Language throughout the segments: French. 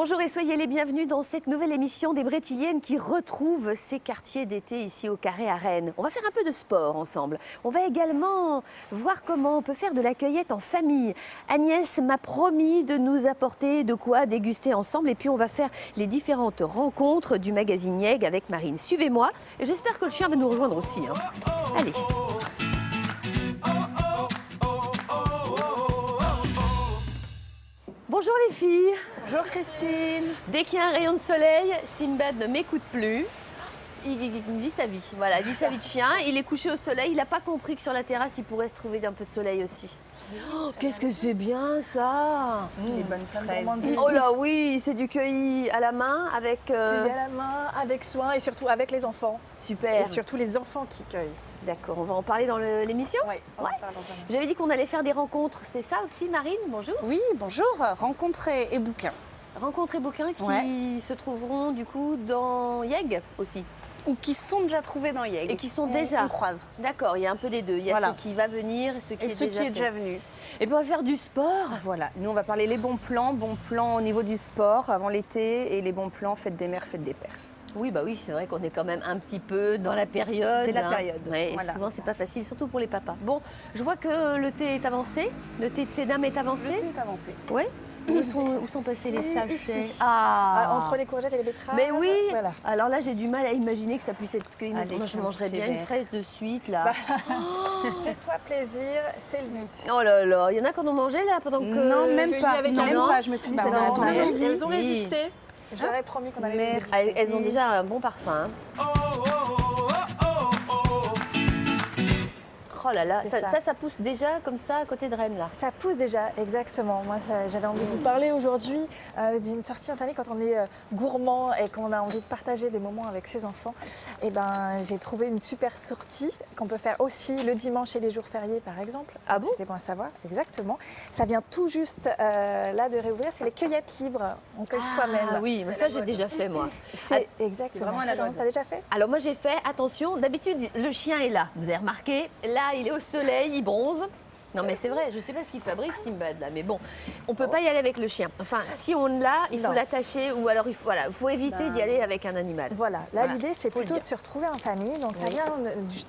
Bonjour et soyez les bienvenus dans cette nouvelle émission des Brétiliennes qui retrouve ses quartiers d'été ici au Carré à Rennes. On va faire un peu de sport ensemble. On va également voir comment on peut faire de la cueillette en famille. Agnès m'a promis de nous apporter de quoi déguster ensemble et puis on va faire les différentes rencontres du magazine Yeg avec Marine. Suivez-moi et j'espère que le chien va nous rejoindre aussi. Allez. Bonjour les filles. Bonjour Christine. Dès qu'il y a un rayon de soleil, Simbad ne m'écoute plus. Il vit sa vie, voilà, il vit sa vie de chien. Il est couché au soleil, il n'a pas compris que sur la terrasse, il pourrait se trouver un peu de soleil aussi. Oh, qu'est-ce que c'est bien ça! Les bonnes fraises. Oh là oui, c'est du cueilli à la main avec... Cueilli à la main, avec soin et surtout avec les enfants. Super. Et surtout les enfants qui cueillent. D'accord, on va en parler dans l'émission? Oui, on va en parler dans un... J'avais dit qu'on allait faire des rencontres, c'est ça aussi Marine? Bonjour. Oui, bonjour. Rencontres et bouquins. Rencontres et bouquins qui se trouveront du coup dans Yeg aussi? Ou qui sont déjà trouvés dans Yeg. Et qui sont déjà. On croise. D'accord, il y a un peu des deux. Il y a ceux qui va venir et ceux qui est déjà venu. Et puis on va faire du sport. Voilà, nous on va parler les bons plans au niveau du sport avant l'été et les bons plans fête des mères, fête des pères. Oui, bah oui, c'est vrai qu'on est quand même un petit peu dans la période. C'est la période. Ouais, voilà. Et souvent, c'est pas facile, surtout pour les papas. Bon, je vois que le thé est avancé. Le thé de ces dames est avancé. Le thé est avancé. Oui. Où sont passés les sachets? Ici. Ah. Entre les courgettes et les betteraves. Mais oui. Voilà. Alors là, j'ai du mal à imaginer que ça puisse être cueilli. Moi, je mangerais bien une fraise de suite, là. Fais-toi plaisir, c'est le but. Oh là là, il y en a qui en ont mangé, là, pendant que... Non, même pas. Avec Non, un même mot. pas. Je me suis dit, Bah, c'est dans la attends, tendance. elles ont résisté. Je leur ai promis qu'on allait les Merci. déguster. Elles ont déjà un bon parfum. Oh là là, ça pousse déjà comme ça à côté de Rennes, là. Ça pousse déjà, exactement. Moi, j'avais envie de vous parler aujourd'hui d'une sortie en famille quand on est gourmand et qu'on a envie de partager des moments avec ses enfants. Et ben, j'ai trouvé une super sortie qu'on peut faire aussi le dimanche et les jours fériés, par exemple. Ah bon? C'était bon à savoir, exactement. Ça vient tout juste là de réouvrir. C'est les cueillettes libres. On cueille soi-même. Ah oui, mais ça j'ai déjà fait moi. C'est exactement. vraiment la mode. T'as déjà fait? Alors moi j'ai fait, attention, d'habitude le chien est là, vous avez remarqué, là il est au soleil, il bronze. Non mais c'est vrai, je ne sais pas ce qu'il fabrique Simbad là, mais bon, on ne peut pas y aller avec le chien. Enfin, si on l'a, il faut l'attacher ou alors il faut éviter d'y aller avec un animal. Voilà, là l'idée c'est plutôt de se retrouver en famille, donc ça vient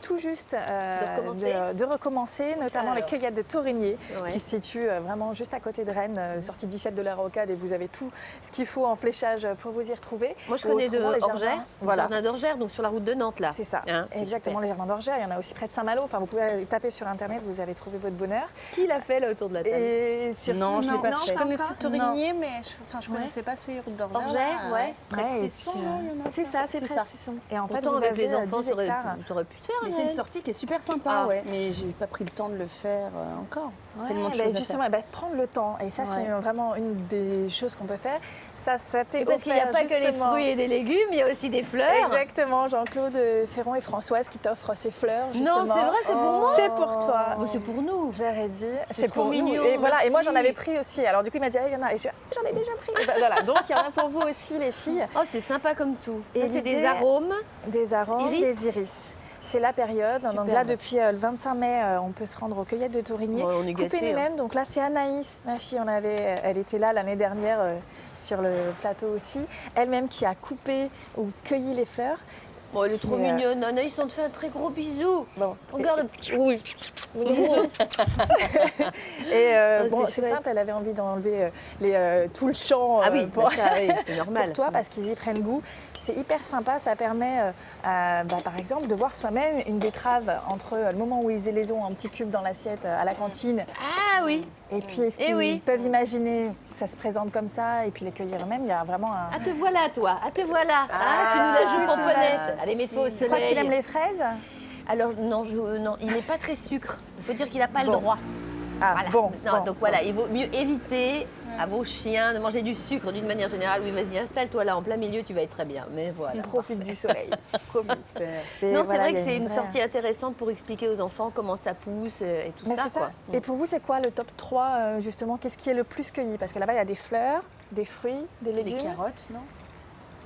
tout juste de recommencer, notamment les cueillettes de Torigné qui se situent vraiment juste à côté de Rennes, sortie 17 de la Rocade et vous avez tout ce qu'il faut en fléchage pour vous y retrouver. Moi je connais de Orgères, jardin d'Orgères, donc sur la route de Nantes là. C'est ça, exactement, les jardins d'Orgères, il y en a aussi près de Saint-Malo, enfin vous pouvez taper sur internet, vous allez trouver votre bonheur. Qui l'a fait là autour de la table? Et surtout, non, je ne l'ai pas fait. Je connaissais Torigné, mais je ne connaissais pas celui route d'Orgères. Orgères, ouais. Près de Cesson, il y en a. C'est ça, c'est près de Cesson. Et en fait, pourtant vous avec avez les enfants, 10 ça hectares. aurait pu se faire. Mais c'est une sortie qui est super sympa, mais j'ai pas pris le temps de le faire encore. Tellement de choses à justement, faire. Prendre le temps. Et ça, c'est vraiment une des choses qu'on peut faire. Ça t'est Parce qu'il n'y a pas que les fruits et des légumes, il y a aussi des fleurs. Exactement, Jean-Claude Ferron et Françoise qui t'offrent ces fleurs. Justement. Non, c'est vrai, c'est pour moi. C'est pour toi. Oh, c'est pour nous. Je leur ai dit, c'est pour trop nous. mignon, Et voilà, et moi j'en merci. avais pris aussi. Alors du coup, il m'a dit, il y en a. Et je dis, j'en ai déjà pris. Et ben, voilà, donc il y en a pour vous aussi, les filles. Oh, c'est sympa comme tout. Et Ça, c'est des l'idée- arômes. Des arômes, Iris. des iris. C'est la période. Donc là, depuis le 25 mai, on peut se rendre aux cueillettes de Torigné. Ouais, on est couper gâtés, nous-mêmes. Donc là, c'est Anaïs, ma fille. Elle était là l'année dernière sur le plateau aussi. Elle-même qui a coupé ou cueilli les fleurs. Oh, elle est trop mignonne. Anaïs, on te fait un très gros bisou. Bon. Regarde le petit. Oui. Et bon, c'est c'est chouette. simple, elle avait envie d'enlever tout le champ Ah oui, pour, c'est normal. pour toi parce qu'ils y prennent goût. C'est hyper sympa, ça permet par exemple de voir soi-même une betterave entre le moment où ils les ont en petits cubes dans l'assiette à la cantine. Ah oui. Et puis est-ce qu'ils peuvent imaginer que ça se présente comme ça et puis les cueillir eux-mêmes, il y a vraiment un... Ah, te voilà, toi. Ah, te voilà. Tu nous la joues pomponnette. Allez, mets-toi au Je crois soleil. qu'il aime les fraises. Alors, non, non, il n'est pas très sucre. Il faut dire qu'il n'a pas le droit. Ah, Voilà. bon. Non, bon, donc voilà, il vaut mieux éviter à vos chiens de manger du sucre d'une manière générale. Oui, vas-y, installe-toi là en plein milieu, tu vas être très bien. Mais voilà. On profite du soleil. Et Non, c'est voilà, vrai il que y a c'est une vraie- sortie intéressante pour expliquer aux enfants comment ça pousse et tout Mais ça. c'est ça. Quoi. Et pour vous, c'est quoi le top 3 justement? Qu'est-ce qui est le plus cueilli? Parce que là-bas, il y a des fleurs, des fruits, des légumes. Des carottes, non?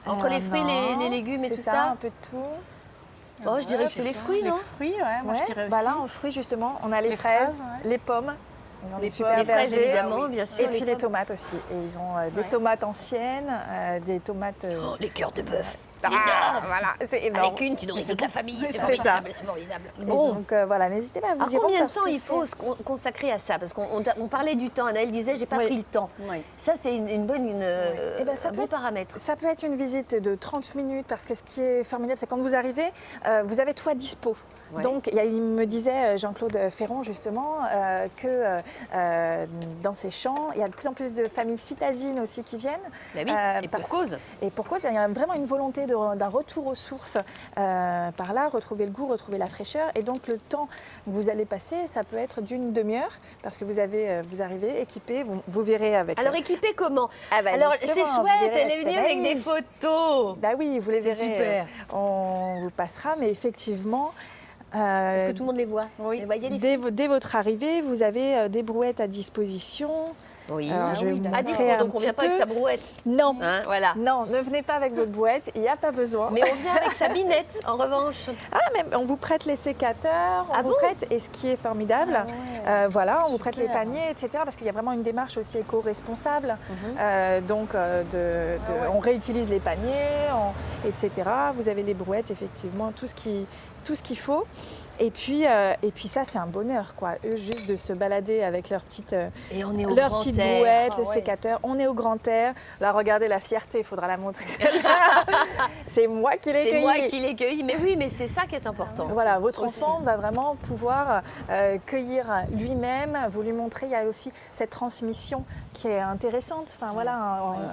Entre les fruits, non, les légumes et c'est tout ça, ça. un peu de tout. Oh, je dirais que c'est les fruits, non? Les fruits, ouais, moi je dirais aussi. Bah là, en fruits, justement, on a les Les fraises, fraises, les pommes, Ils ont Les des super Les fraises, vergers. évidemment, bien sûr. Et puis les tomates aussi. Et ils ont des tomates anciennes, des tomates... Oh, les cœurs de bœuf. C'est Ah, énorme. voilà, c'est énorme. Avec une, tu nourris toute la famille. C'est C'est formidable, c'est formidable. Et Bon. donc voilà, n'hésitez pas à vous Alors y rendre combien de parce temps que il faut se consacrer à ça? Parce qu'on parlait du temps, Anaëlle disait j'ai pas Oui. pris le temps. Oui. Ça c'est une bonne Eh ben, ça un peut bon être- paramètre. Ça peut être une visite de 30 minutes parce que ce qui est formidable, c'est quand vous arrivez, vous avez tout à dispo. Ouais. Donc, il me disait, Jean-Claude Ferron, justement, que dans ces champs, il y a de plus en plus de familles citadines aussi qui viennent. Bah oui, et pour cause. Et pour cause, il y a vraiment une volonté d'un retour aux sources par là, retrouver le goût, retrouver la fraîcheur. Et donc, le temps que vous allez passer, ça peut être d'une demi-heure parce que vous arrivez équipé, vous verrez avec... Alors équipé comment? Ah bah, Alors c'est justement, vous chouette, verrez elle est venue avec des photos. Bah oui, vous les C'est verrez. super. On vous passera, mais effectivement... Est-ce que tout le monde les voit? Oui. Vous voyez les filles? dès votre arrivée, vous avez des brouettes à disposition. Oui. Alors, je vais vous À montrer dispo, un donc on petit vient pas avec peu. sa brouette. Non, Hein, voilà. non, ne venez pas avec votre brouette, il n'y a pas besoin. Mais on vient avec sa binette, en revanche. Ah, mais on vous prête les sécateurs, Ah on vous bon prête, et ce qui est formidable, voilà, on vous prête les Super. paniers, etc. Parce qu'il y a vraiment une démarche aussi éco-responsable. Donc, on réutilise les paniers, etc. Vous avez les brouettes, effectivement, tout ce qu'il faut. Et puis ça, c'est un bonheur, quoi. Eux, juste de se balader avec leurs petites Et on est au leur grand petite air. brouette, Ah le ouais. sécateur. On est au grand air. Là, regardez la fierté, il faudra la montrer. celle-là. C'est moi qui l'ai C'est cueillie. moi qui l'ai cueilli. Mais oui, mais c'est ça qui est important. Voilà, C'est votre aussi. enfant va vraiment pouvoir cueillir lui-même. Vous lui montrez, il y a aussi cette transmission qui est intéressante. Enfin voilà,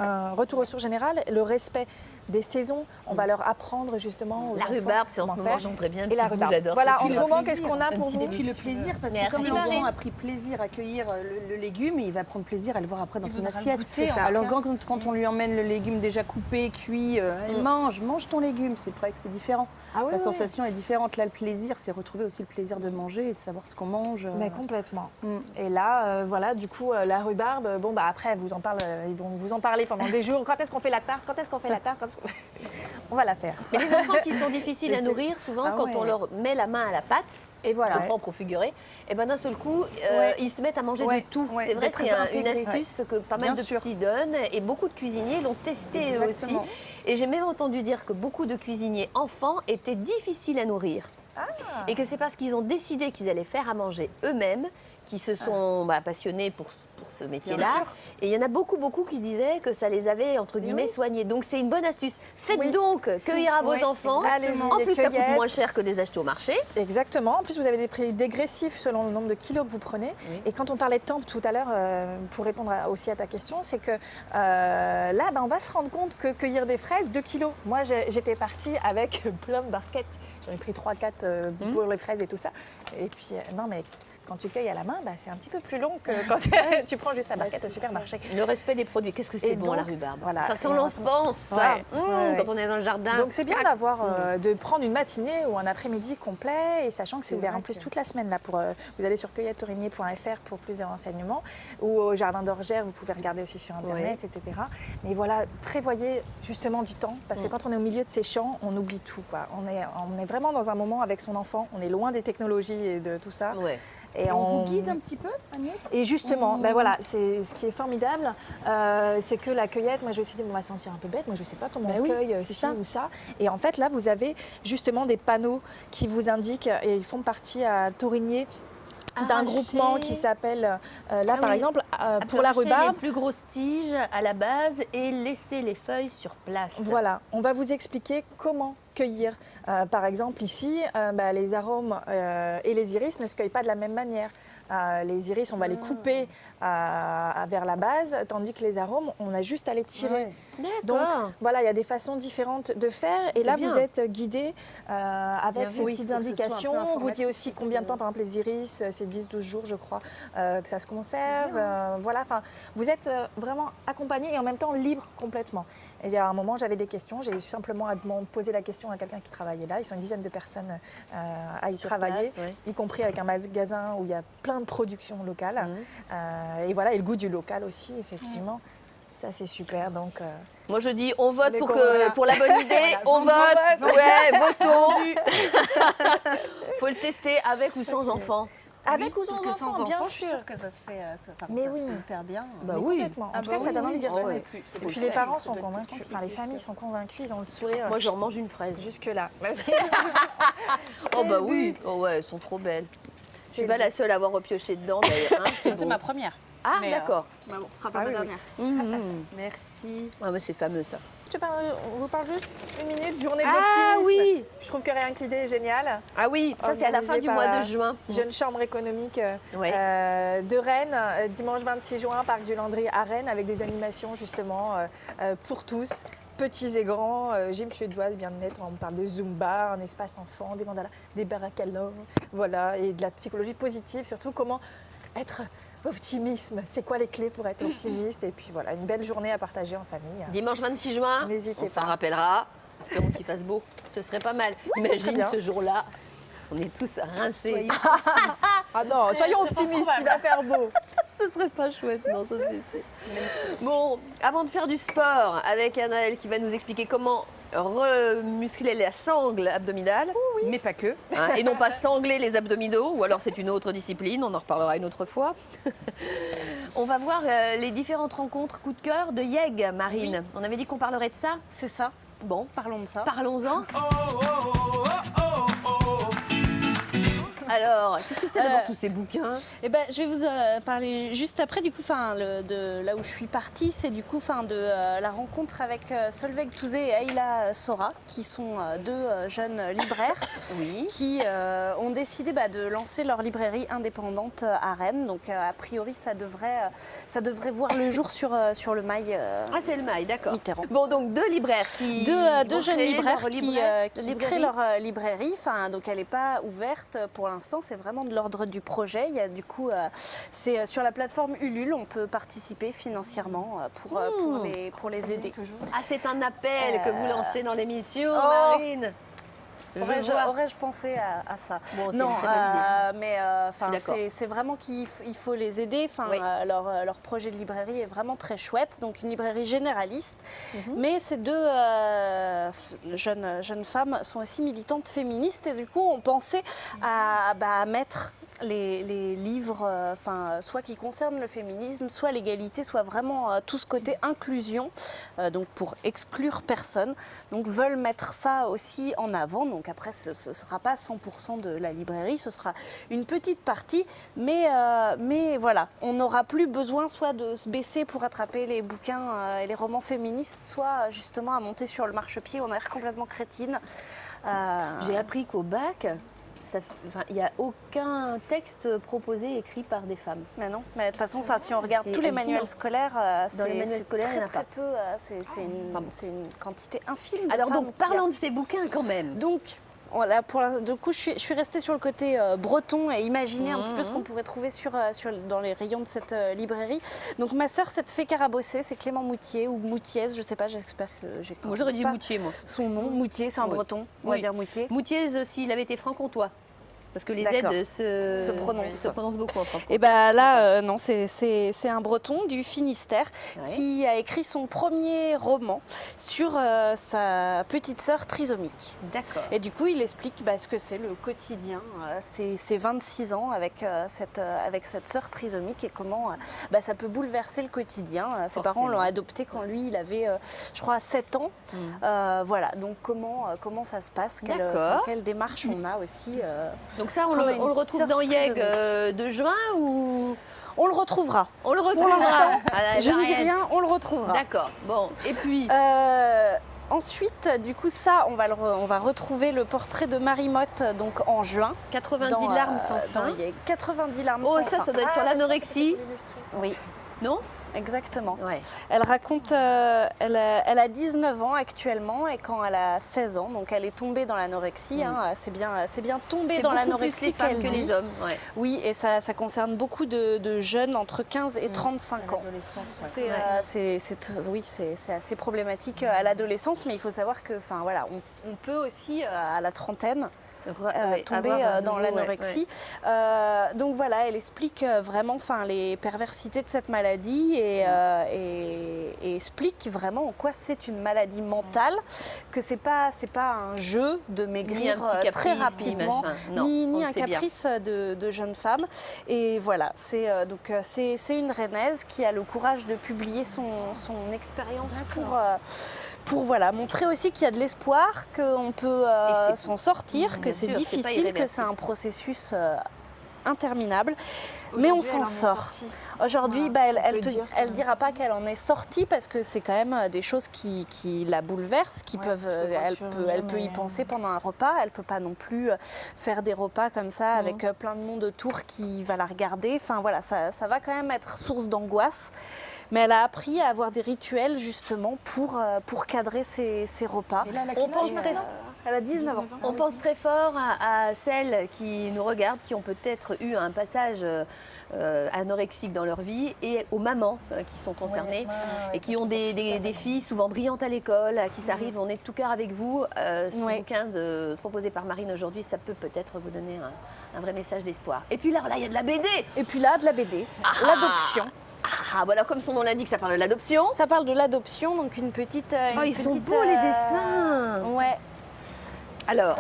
un retour aux sources générales, le respect des saisons. On va leur apprendre justement aux La enfants rhubarbe, c'est en ce comment moment, faire. j'en voudrais bien un Et petit la bout, rhubarbe. j'adore. Voilà, ce en ce film. moment, qu'est-ce qu'on a Un pour petit vous Et puis le plaisir, parce que Merci, comme Marie. l'enfant a pris plaisir à cueillir le légume, il va prendre plaisir à le voir après dans Il son voudra le assiette. goûter, C'est en ça. tout Alors cas. quand on lui emmène le légume déjà coupé, cuit, il mange ton légume. C'est vrai que c'est différent. Ah oui, La oui, sensation est différente. Là, le plaisir, c'est retrouver aussi le plaisir de manger et de savoir ce qu'on mange. Mais complètement. Mm. Et là, voilà, du coup, la rhubarbe, bon, bah après, ils vont vous en parler pendant des jours. Quand est-ce qu'on fait la tarte? Quand est-ce qu'on fait la tarte? On va la faire. Mais les enfants qui sont difficiles à Mais c'est- nourrir, souvent, Ah quand ouais. on leur met la main à la pâte, Et voilà. le propre au figuré, et ben d'un seul coup, Ouais. ils se mettent à manger Ouais, de tout. ouais, C'est vrai, d'être c'est une intégrés. astuce que pas mal Bien de sûr. petits donnent, et beaucoup de cuisiniers l'ont testé eux aussi. Exactement. Et j'ai même entendu dire que beaucoup de cuisiniers enfants étaient difficiles à nourrir. Et que c'est parce qu'ils ont décidé qu'ils allaient faire à manger eux-mêmes, qui se sont passionnés pour ce métier-là. sûr. Et il y en a beaucoup qui disaient que ça les avait, entre guillemets, soignés. Donc c'est une bonne astuce. Faites Oui. donc cueillir à vos Oui, enfants. exactement. En Des plus, ça coûte cueillettes. moins cher que des achetés au marché. Exactement. En plus, vous avez des prix dégressifs selon le nombre de kilos que vous prenez. Oui. Et quand on parlait de temps tout à l'heure, pour répondre aussi à ta question, c'est que là, on va se rendre compte que cueillir des fraises, 2 kilos. Moi, j'étais partie avec plein de barquettes. J'en ai pris 3-4 pour les fraises et tout ça. Et puis, non, mais quand tu cueilles à la main, c'est un petit peu plus long que quand tu prends juste ta barquette au supermarché. Le respect des produits. Qu'est-ce que c'est Et bon, donc, la rhubarbe. voilà. Ça sent Et l'enfance, ça. Ouais, ouais. Quand on est dans le jardin. Donc c'est bien d'avoir, de prendre une matinée ou un après-midi complet, et sachant que c'est C'est ouvert vrai en plus que- toute la semaine. Là, vous allez sur cueillettetorigny.fr pour plus de renseignements, ou au Jardin d'Orgère, vous pouvez regarder aussi sur Internet, etc. Mais voilà, prévoyez justement du temps, parce que quand on est au milieu de ces champs, on oublie tout, quoi. On est vraiment dans un moment avec son enfant, on est loin des technologies et de tout ça. Ouais. Et On vous guide un petit peu, Agnès? Et justement, voilà, c'est ce qui est formidable, c'est que la cueillette, moi je me suis dit, on va se sentir un peu bête, moi je ne sais pas comment on oui, cueille c'est ci ça. ou ça. Et en fait, là, vous avez justement des panneaux qui vous indiquent, et ils font partie à Torigné d'un Arracher. groupement qui s'appelle, là Ah par oui. exemple, pour la Arracher rhubarbe. les plus grosses tiges à la base et laisser les feuilles sur place. Voilà, on va vous expliquer comment cueillir. Par exemple, ici, les arômes et les iris ne se cueillent pas de la même manière. Les iris, on va les couper vers la base, tandis que les arômes, on a juste à les tirer. Donc D'accord. voilà, il y a des façons différentes de faire. Et là, bien. vous êtes guidé avec ces Oui, petites faut que ce soit un peu indications. On vous dit informatif, aussi parce combien de que- temps, par exemple, les iris, c'est 10-12 jours, je crois, que ça se conserve. Voilà, enfin, vous êtes vraiment accompagné et en même temps libre complètement. Et il y a un moment, j'avais des questions. J'ai eu simplement à poser la question à quelqu'un qui travaillait là. Ils sont une dizaine de personnes à y Sur travailler, place, ouais. y compris avec un magasin où il y a plein de productions locales. Et voilà, et le goût du local aussi, effectivement. Ça, c'est super. Donc, Moi, je dis, on vote Mais pour, voilà. pour la bonne idée. Voilà, on on vote. vote. Ouais, votons. Faut le tester avec ou sans enfant. Avec ou sans parce que sans enfants, bien enfants, je suis sûr. sûre que ça se fait, Mais ça se oui. fait hyper bien. Bah Mais oui. complètement. En Ah tout bah cas, ça oui, donne envie d'y oui. retourner. Ouais, c'est Et plus puis les fun, parents ça sont doit être convaincus, tranquille, enfin les c'est familles sûr. sont convaincus, ils ont le sourire Moi, je leur mange une fraise. jusque-là. Oh bah le oui, but. oh ouais, elles sont trop belles. Je suis le pas but. la seule à avoir repioché dedans d'ailleurs. Hein, C'est beau. ma première. Ah Mais, d'accord. Mais bon, ce sera pas Ah ma oui, dernière. Merci. Ah mais c'est fameux ça. On vous parle juste une minute, journée Ah d'optimisme. oui. Je trouve que rien que l'idée est géniale. Ah oui, ça c'est à la fin Organisé du par mois la de juin. Jeune chambre économique Ouais. de Rennes, dimanche 26 juin, parc du Landry à Rennes, avec des animations justement pour tous, petits et grands, gym suédoise bien nette, on parle de Zumba, un espace enfant, des mandalas, des barakalors, voilà, et de la psychologie positive, surtout comment être optimisme, c'est quoi les clés pour être optimiste, et puis voilà, une belle journée à partager en famille. Dimanche 26 juin, N'hésitez on s'en pas. rappellera. Espérons qu'il fasse beau. Ce serait pas mal. ce serait Imagine bien. ce jour-là, on est tous rincés. Ah non, soyons optimistes, il va faire beau. Ce serait pas chouette, non, ça c'est. Bon, avant de faire du sport avec Anaëlle qui va nous expliquer comment remuscler la sangle abdominale, Mais pas que. hein, et non pas sangler les abdominaux, ou alors c'est une autre discipline, on en reparlera une autre fois. On va voir les différentes rencontres coup de cœur de Yeg, Marine. On avait dit qu'on parlerait de ça. C'est ça. Bon, Parlons de ça. parlons-en. Alors, qu'est-ce que c'est d'abord tous ces bouquins? Eh ben, je vais vous parler juste après, du coup, de là où je suis partie, c'est du coup, de la rencontre avec Solveig Touzé et Ayla Sora, qui sont deux jeunes libraires Oui. qui ont décidé de lancer leur librairie indépendante à Rennes. Donc, a priori, ça devrait voir le jour sur le Mail Ah, c'est le mail, d'accord. Mitterrand. Bon, donc deux libraires qui. Deux vont jeunes créer libraires leur qui librairie. créent leur librairie. Donc elle n'est pas ouverte pour l'instant, c'est vraiment de l'ordre du projet. Il y a du coup, c'est sur la plateforme Ulule, on peut participer financièrement pour les aider. Ah, c'est un appel que vous lancez dans l'émission, Oh. Marine. Je vois. Aurais-je pensé à ça? Bon, c'est Non, une très bonne idée. mais d'accord. c'est vraiment qu'il faut les aider. Oui. Leur projet de librairie est vraiment très chouette. Donc une librairie généraliste. Mhm. Mais ces deux jeunes femmes sont aussi militantes féministes et du coup on pensait à mettre les livres, soit qui concernent le féminisme, soit l'égalité, soit vraiment tout ce côté inclusion, donc pour exclure personne. Donc veulent mettre ça aussi en avant. Donc après, ce ne sera pas 100% de la librairie, ce sera une petite partie, mais voilà, on n'aura plus besoin soit de se baisser pour attraper les bouquins et les romans féministes, soit justement à monter sur le marchepied. On a l'air complètement crétine. J'ai appris qu'au bac, il n'y a aucun texte proposé écrit par des femmes. Mais non, mais de toute façon, si on regarde C'est tous les hallucinant. manuels scolaires, Dans les manuels c'est scolaires, il y en a très pas. peu, c'est une quantité infime de Alors femmes donc, qu'il y a. parlons de ces bouquins quand même. Donc, du coup, je suis restée sur le côté breton et imaginer un petit peu ce qu'on pourrait trouver dans les rayons de cette librairie. Donc, ma sœur s'est fait carabosser, c'est Clément Moutier ou Moutiez, je sais pas, j'espère que j'ai Moi, j'aurais dit pas Moutier, moi. son nom. Moutier, c'est un Oui. breton, on va Oui. dire Moutier. Moutier, s'il avait été franc-comtois. Parce que les D'accord. aides se prononcent. prononcent beaucoup en franc-comtois. Et bien là, non, c'est un breton du Finistère Ouais. qui a écrit son premier roman sur sa petite sœur trisomique. D'accord. Et du coup, il explique ce que c'est le quotidien, ses 26 ans avec cette sœur trisomique et comment ça peut bouleverser le quotidien. Ses parents l'ont adopté quand lui, il avait, je crois, 7 ans. Voilà, donc comment ça se passe, D'accord. quelle démarche on a aussi. Donc ça, on Comme le une retrouve sœur dans Yeg trisomique. de juin ou On le retrouvera. on le Pour retrouvera l'instant, à la je ne dis Marianne. rien, on le retrouvera. D'accord. Bon, et puis Ensuite, du coup, ça, on va retrouver le portrait de Marie Motte donc en juin. 90 larmes sans fin. Il y a 90 larmes Oh, sans ça, fin. ça doit être sur l'anorexie. Oui, Non? exactement. Ouais. Elle raconte, elle a 19 ans actuellement et quand elle a 16 ans, donc elle est tombée dans l'anorexie. C'est bien tombée C'est dans beaucoup plus l'anorexie les femmes qu'elle que dit. les hommes. Ouais. Oui, et ça concerne beaucoup de jeunes entre 15 et 35 ans. C'est assez problématique à l'adolescence, mais il faut savoir que, on peut aussi à la trentaine tomber avoir dans un nouveau, l'anorexie. Donc voilà, elle explique vraiment les perversités de cette maladie et explique vraiment en quoi c'est une maladie mentale, que c'est pas un jeu de maigrir très rapidement, ni un caprice de jeune femme. Et voilà, c'est une rennaise qui a le courage de publier son expérience pour voilà, montrer aussi qu'il y a de l'espoir, qu'on peut s'en sortir, que c'est difficile, que c'est un processus interminable, mais on s'en sort. Aujourd'hui, elle ne dira pas qu'elle en est sortie parce que c'est quand même des choses qui la bouleversent, elle peut y penser pendant un repas, elle ne peut pas non plus faire des repas comme ça avec plein de monde autour qui va la regarder. Enfin voilà, ça va quand même être source d'angoisse. Mais elle a appris à avoir des rituels justement pour cadrer ses repas. Et là, elle a 19 ans. On pense très fort à celles qui nous regardent, qui ont peut-être eu un passage anorexique dans leur vie, et aux mamans qui sont concernées et qui ont des filles souvent brillantes à l'école, à qui ça arrive. On est de tout cœur avec vous. Ce bouquin proposé par Marine aujourd'hui, ça peut peut-être vous donner un vrai message d'espoir. Et puis là, il y a de la BD. Et puis là, de la BD. L'adoption. Ah, voilà, comme son nom l'indique, ça parle de l'adoption. Ça parle de l'adoption, donc une petite... ils sont beaux les dessins. Ouais. Alors,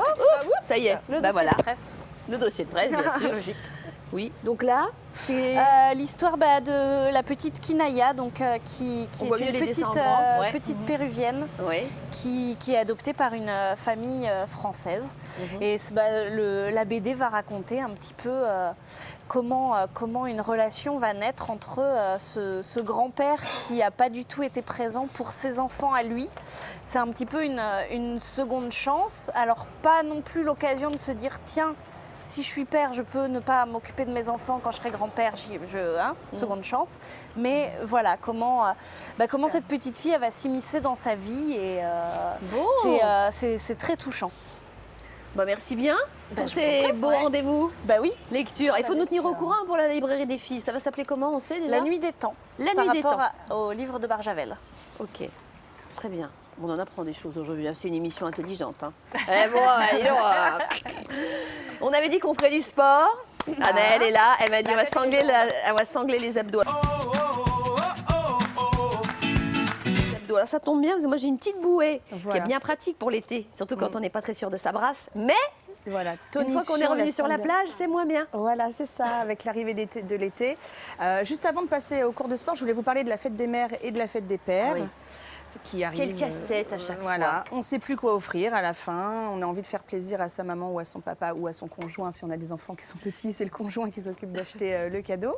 ça y est, le dossier de presse. Le dossier de presse, bien sûr. Oui, donc là, c'est... l'histoire de la petite Kinaya, donc, qui est une petite péruvienne qui est adoptée par une famille française. Et la BD va raconter un petit peu comment une relation va naître entre ce grand-père qui n'a pas du tout été présent pour ses enfants à lui. C'est un petit peu une seconde chance. Alors pas non plus l'occasion de se dire tiens, si je suis père, je peux ne pas m'occuper de mes enfants quand je serai grand-père, seconde chance. Mais voilà, comment cette petite fille elle va s'immiscer dans sa vie et c'est très touchant. Bon, merci bien pour ces beaux rendez-vous. Bah oui. Lecture. Il faut nous tenir au courant pour la librairie des filles. Ça va s'appeler comment, on sait déjà? La Nuit des Temps. La Nuit des Temps. Par rapport au livre de Barjavel. Ok, très bien. On en apprend des choses aujourd'hui. C'est une émission intelligente. On avait dit qu'on ferait du sport. Anaëlle est là. Elle m'a dit on va sangler les abdos. Alors ça tombe bien parce que moi j'ai une petite bouée qui est bien pratique pour l'été, surtout quand on n'est pas très sûr de sa brasse. Mais voilà, une fois qu'on est revenu sur la plage, c'est moins bien. Voilà, c'est ça, avec l'arrivée de l'été. Juste avant de passer au cours de sport, je voulais vous parler de la fête des mères et de la fête des pères. Oui. Qui arrive. Quel casse-tête à chaque fois. On ne sait plus quoi offrir à la fin. On a envie de faire plaisir à sa maman ou à son papa ou à son conjoint. Si on a des enfants qui sont petits, c'est le conjoint qui s'occupe d'acheter le cadeau.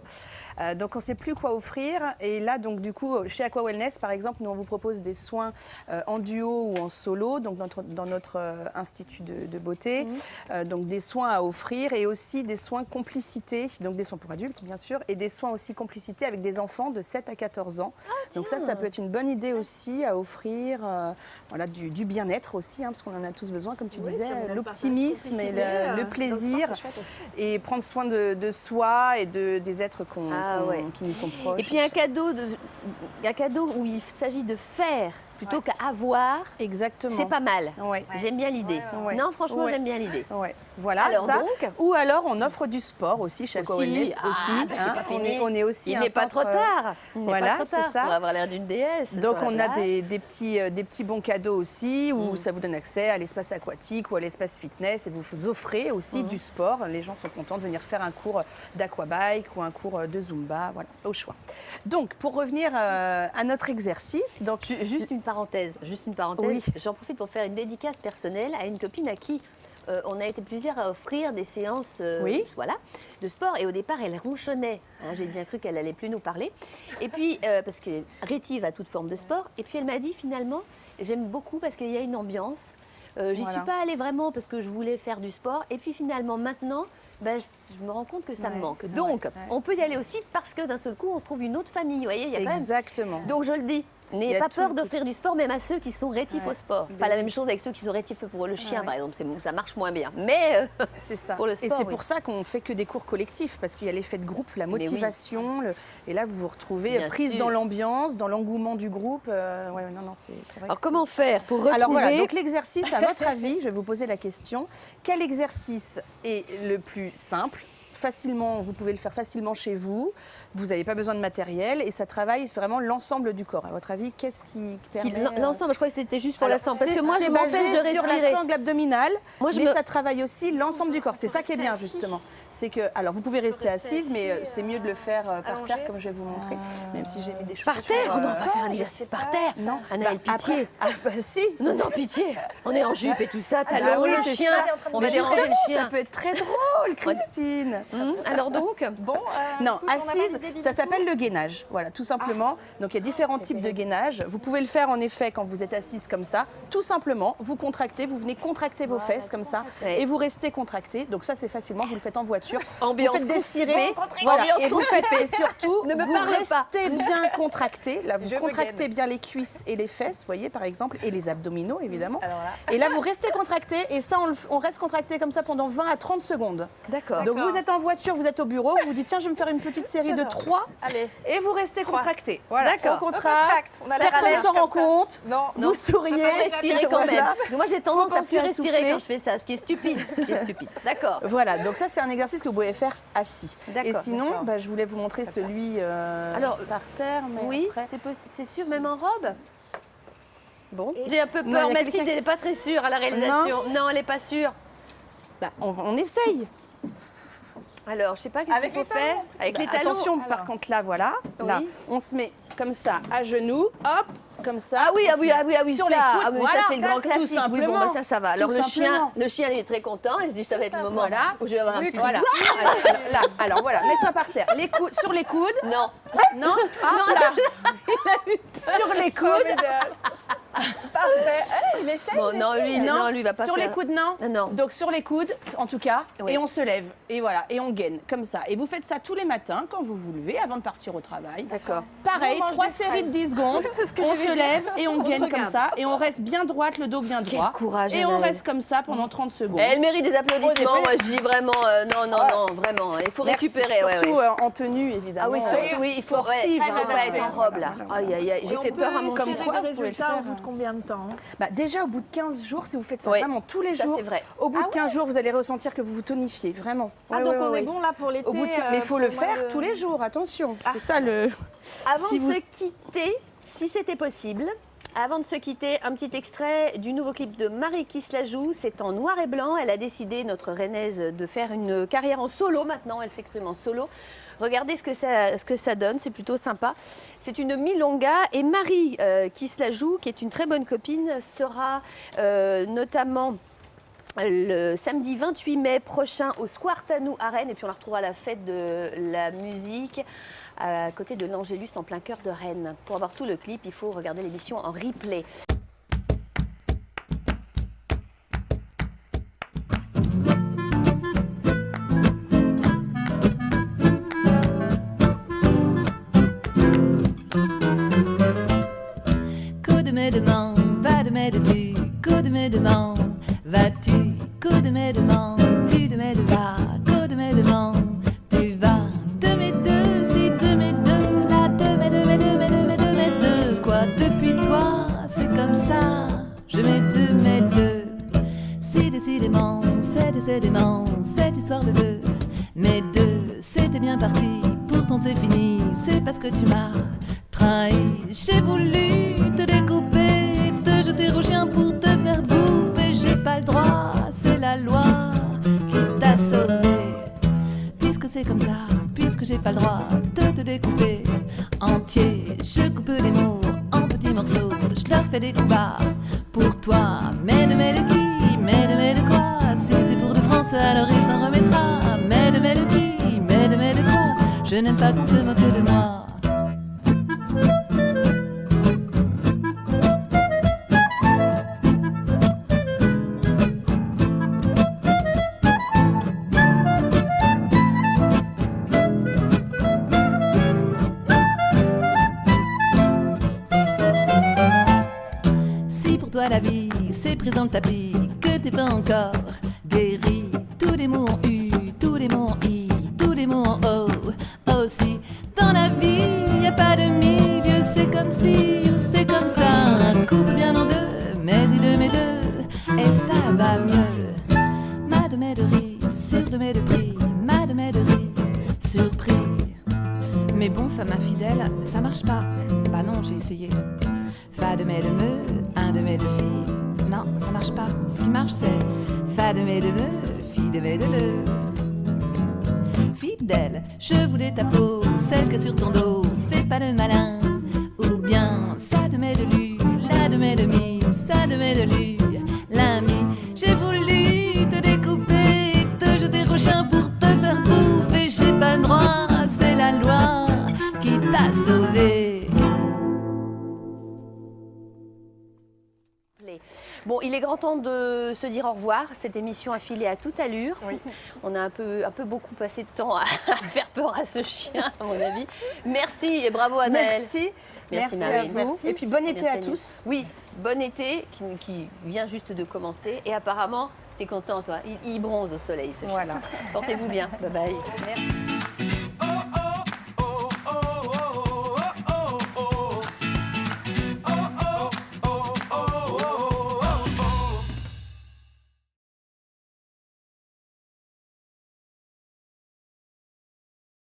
Donc on ne sait plus quoi offrir. Et là, donc du coup, chez Aqua Wellness, par exemple, nous on vous propose des soins en duo ou en solo, donc dans notre institut de beauté. Donc des soins à offrir et aussi des soins complicité, donc des soins pour adultes bien sûr, et des soins aussi complicité avec des enfants de 7 à 14 ans. Donc ça peut être une bonne idée aussi à offrir du bien-être aussi, parce qu'on en a tous besoin, comme tu disais, l'optimisme et le plaisir, et prendre soin de soi et des êtres qui nous sont proches. Et puis un cadeau où il s'agit de faire plutôt qu'à avoir. Exactement. C'est pas mal. Ouais. J'aime bien l'idée. Non, franchement, j'aime bien l'idée. Ouais. Voilà, alors, ça. Donc, ou alors on offre du sport aussi chez Aqua Wellness. C'est pas fini. On est aussi il n'est pas trop tard. Voilà, c'est ça. On va avoir l'air d'une déesse. Donc on a des petits bons cadeaux aussi où ça vous donne accès à l'espace aquatique ou à l'espace fitness et vous offrez aussi du sport. Les gens sont contents de venir faire un cours d'aquabike ou un cours de Zumba, voilà, au choix. Donc pour revenir à notre exercice, donc juste une parenthèse. Oui. J'en profite pour faire une dédicace personnelle à une copine à qui on a été plusieurs à offrir des séances de sport. Et au départ, elle ronchonnait. J'ai bien cru qu'elle allait plus nous parler. Et puis, parce qu'elle est rétive à toute forme de sport. Et puis, elle m'a dit finalement, j'aime beaucoup parce qu'il y a une ambiance. J'y suis pas allée vraiment parce que je voulais faire du sport. Et puis finalement, maintenant, je me rends compte que ça me manque. Donc, on peut y aller aussi parce que d'un seul coup, on se trouve une autre famille. Vous voyez, il y a exactement. Quand même... Donc, je le dis. N'ayez pas peur d'offrir du sport, même à ceux qui sont rétifs au sport. C'est pas la même chose avec ceux qui sont rétifs pour le chien, par exemple. Ça marche moins bien. Mais c'est ça. Pour le sport, et c'est pour ça qu'on fait que des cours collectifs, parce qu'il y a l'effet de groupe, la motivation. Et là, vous vous retrouvez prise dans l'ambiance, dans l'engouement du groupe. C'est vrai. Alors, comment faire pour retrouver... Alors voilà, donc l'exercice, à votre avis, je vais vous poser la question. Quel exercice est le plus simple facilement, vous pouvez le faire facilement chez vous. Vous n'avez pas besoin de matériel et ça travaille vraiment l'ensemble du corps. À votre avis, qu'est-ce qui permet L'ensemble, je crois que c'était juste pour la sangle. Parce que moi, je c'est m'empêche basé de sur respirer. la sangle abdominale, Moi, mais ça travaille aussi l'ensemble du corps. C'est ça qui est bien, justement. C'est que, alors, vous pouvez rester assise, mais c'est mieux de le faire par terre, comme je vais vous montrer. Même si j'ai mis des choses. Par terre, on va faire un exercice par terre. Non, Anaëlle, pitié. Si. Non, pitié. On est en jupe et tout ça. Talons, Ah oui, le c'est chien. ça. On va Mais déranger le justement, chien. ça peut être très drôle, Christine. Alors donc, Bon, Non, écoute, on a assise, validé du ça coup. s'appelle le gainage. Voilà, tout simplement. Donc il y a différents types de gainage. Vous pouvez le faire en effet quand vous êtes assise comme ça. Tout simplement, vous contractez, vous venez contracter vos fesses comme ça Ouais. et vous restez contracté. Donc ça c'est facilement, vous le faites en voiture. Ambiance vous faites décirer. constipée. Voilà, Ambiance et vous faites et surtout, Ne me vous parlez pas. restez bien contracté. Là, vous Je me contractez gaine. bien les cuisses et les fesses, vous voyez par exemple, et les abdominaux évidemment. Alors là. Et là, vous restez contracté et ça, on reste contracté comme ça pendant 20 à 30 secondes. d'accord. Donc vous êtes en voiture, vous êtes au bureau, vous vous dites tiens je vais me faire une petite série de 3 Allez. et vous restez contracté. Voilà, D'accord. on contracte, On a l'air à personne ne l'aise s'en rend comme ça. compte, Non. vous souriez, Respirer quand même. Voilà. Parce que moi, j'ai tendance à penser plus à respirer souffler. quand je fais ça, ce qui est stupide. D'accord. Voilà, donc ça c'est un exercice que vous pouvez faire assis. D'accord, Et sinon, bah, je voulais vous montrer celui Alors, par terre. Mais Oui, après- c'est sûr, même en robe. Bon, j'ai un peu Non, peur. il y a Mathilde, quelqu'un- elle n'est pas très sûre à la réalisation. Non, elle n'est pas sûre. Bah, on essaye. Alors, je sais pas qu'est-ce qu'il Avec faut les talons, faire. parce Avec les talons. Attention, par contre là, voilà. Là, Oui. on se met comme ça à genoux, hop, comme ça. Ah oui, on ah se oui, met ah oui, ah oui, sur ça, les coudes. ah oui, Voilà, ça c'est le grand tout classique. Oui, bon, simplement. bah, ça va. Alors Tout le simplement. chien, il est très content. Il se dit ça va être le moment Voilà. où je vais avoir un Oui, petit voilà. Alors voilà, mets-toi par terre. Les coudes, sur les coudes. Non. Non, hop là. Sur les coudes. Formidable. Parfait. Eh, il essaye. Bon, non, lui, non, lui, il va pas Sur faire. les coudes, non. Non. Donc sur les coudes, en tout cas, Oui. et on se lève. Et voilà, et on gaine, comme ça. Et vous faites ça tous les matins quand vous vous levez, avant de partir au travail. D'accord. Pareil, On mange 3 des séries de fraises. 10 secondes. C'est ce que on je vais se dire. lève et on On gaine se comme regarde. ça. Et on reste bien droite, le dos bien droit. courage, Et on Anaëlle. reste comme ça pendant 30 secondes. Elle mérite des applaudissements. Oh, Moi, je dis vraiment, non, vraiment. Il faut Merci. récupérer. ouais, Surtout ouais. en tenue, évidemment. Ah oui, surtout, oui, il faut sportive, ouais, il faut hein. pas être en robe là. Aïe, aïe, aïe, j'ai fait peur à mon Comme chien. quoi, des vous pouvez le résultats faire. au bout de combien de temps? Bah, déjà, au bout de 15 jours, si vous faites ça Oui. vraiment tous les Ça, jours, c'est vrai. au bout de 15 jours, vous allez ressentir que vous vous tonifiez, vraiment. Ah, Ouais, donc ouais, on ouais, est ouais. bon là pour l'été. Au bout de... Mais il faut le pour moi, faire tous les jours, attention. C'est ça le... Avant Si de vous- se quitter, si c'était possible, avant de se quitter, un petit extrait du nouveau clip de Marie Kislajou. C'est en noir et blanc. Elle a décidé, notre rennaise, de faire une carrière en solo maintenant. Elle s'exprime en solo. Regardez ce que ça donne, c'est plutôt sympa. C'est une milonga et Marie Kislajou, qui est une très bonne copine, sera notamment le samedi 28 mai prochain au Square Tanou à Rennes. Et puis on la retrouvera à la fête de la musique à côté de l'Angélus en plein cœur de Rennes. Pour avoir tout le clip, il faut regarder l'émission en replay. Coup de mes demans, va de mes de tu, coup de mes demans, vas-tu, coup de mes demans, tu de mes de va, coup de mes demans, tu vas, de mes deux, si de mes deux, là, de mes deux, mes deux, mes deux, mes deux, mes deux, quoi, depuis toi, c'est comme ça, je mets deux, mes deux, si décidément, c'est décidément, cette histoire de deux, mes deux, c'était bien parti, pourtant c'est fini, c'est parce que tu m'as trahi, j'ai voulu te découper, te jeter au chien pour te faire bouffer, j'ai pas le droit, c'est la loi qui t'a sauvé. Puisque c'est comme ça, puisque j'ai pas le droit de te découper entier, je coupe les mots en petits morceaux, je leur fais des coups bas pour toi, mais de qui, mais de quoi, si c'est pour de France alors il s'en remettra, mais de qui, mais de quoi, je n'aime pas qu'on se moque de moi. Si pour toi la vie c'est prise dans le tapis, que t'es pas encore guéri, tous les mots en U, tous les mots en I, tous les mots en O, aussi dans la vie y a pas de milieu, c'est comme si ou c'est comme ça, coupe bien en deux, mais il de mes deux, et ça va mieux. Ma de mes de riz, sur de mes de prix, ma de mes de riz. non, femme infidèle, ça marche pas. Bah non, j'ai essayé. Fa de mes de me, un de mes deux filles. Non, ça marche pas. Ce qui marche, c'est fa de mes de me, fi de mes de le. Fidèle, je voulais ta peau, celle que sur ton dos. Fais pas le malin. Ou bien ça de mes de lu, la de mes de mi, ça de mes de lu. L'ami, j'ai voulu te découper, te jeter au chien pour te faire bouffer. J'ai pas le droit, c'est la loi qui t'a sauvé. Bon, il est grand temps de se dire au revoir. Cette émission a filé à toute allure. Oui. On a un peu beaucoup passé de temps à faire peur à ce chien, à mon avis. Merci et bravo Anaëlle. Merci à vous. Merci. Et puis bon été à tous. Oui, bon été qui vient juste de commencer. Et apparemment, t'es content toi. Il bronze au soleil ce chien. Voilà. Portez-vous bien. Bye bye. Merci.